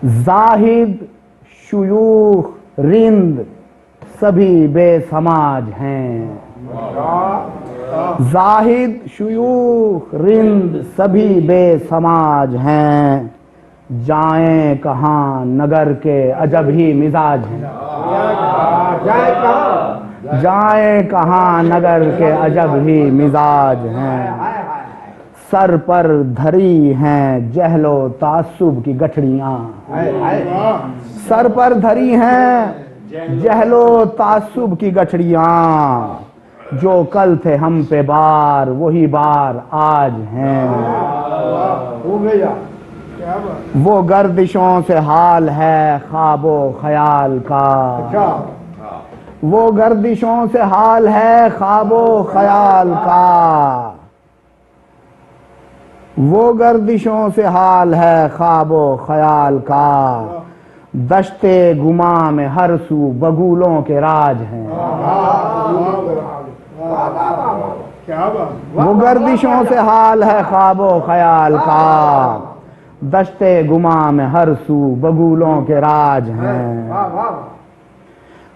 زاہد شیوخ رند سبھی بے سماج ہیں، زاہد شیوخ رند سبھی بے سماج ہیں، جائیں کہاں نگر کے عجب ہی مزاج ہیں، جائیں کہاں نگر کے عجب ہی مزاج ہیں، سر پر دھری ہیں جہل و تعصب کی گٹھڑیاں، سر پر دھری ہیں جہل و تعصب کی گٹھڑیاں، جو کل تھے ہم پہ بار وہی بار آج ہیں، وہ گردشوں سے حال ہے خواب و خیال کا، وہ گردشوں سے حال ہے خواب و خیال کا، وہ گردشوں سے حال ہے خواب و خیال کا، دشتے گماں میں ہر سو بگولوں کے راج ہیں، وہ گردشوں سے حال ہے خواب و خیال کا، دشتے گماں میں ہر سو بگولوں کے راج ہیں،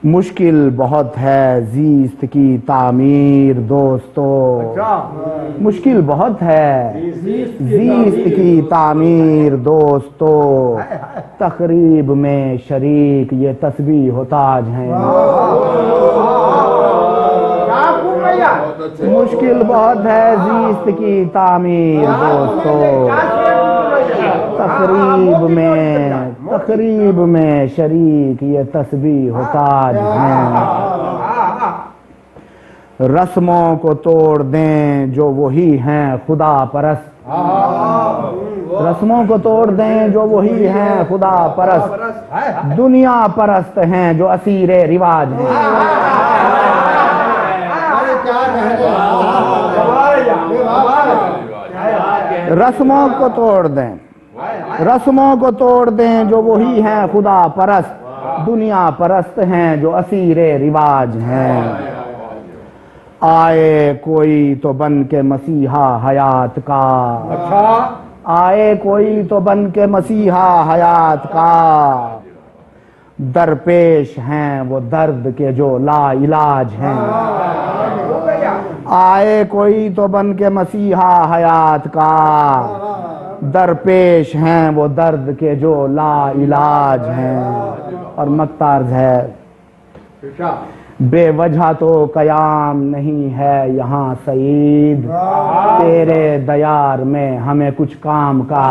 مشکل بہت ہے زیست کی تعمیر دوستو، مشکل بہت ہے زیست کی تعمیر دوستو، تقریب میں شریک یہ تسبیح و تاج ہیں، مشکل بہت ہے زیست کی تعمیر دوستو، تقریب میں شریک یہ تسبیح و تاج ہیں، رسموں کو توڑ دیں جو وہی ہیں خدا پرست، رسموں کو توڑ دیں جو وہی ہیں خدا پرست، دنیا پرست ہیں جو اسیر رواج ہیں، رسموں کو توڑ دیں، رسموں کو توڑ دیں جو وہی ہیں خدا پرست، دنیا پرست ہیں جو اسیر رواج ہیں، آئے کوئی تو بن کے مسیحا حیات کا، آئے کوئی تو بن کے مسیحا حیات کا، درپیش ہیں وہ درد کے جو لا علاج ہیں، آئے کوئی تو بن کے مسیحا حیات کا، درپیش ہیں وہ درد کے جو لا علاج ہیں، اور مقطع ہے بے وجہ تو قیام نہیں ہے یہاں سعید، تیرے دیار میں ہمیں کچھ کام کا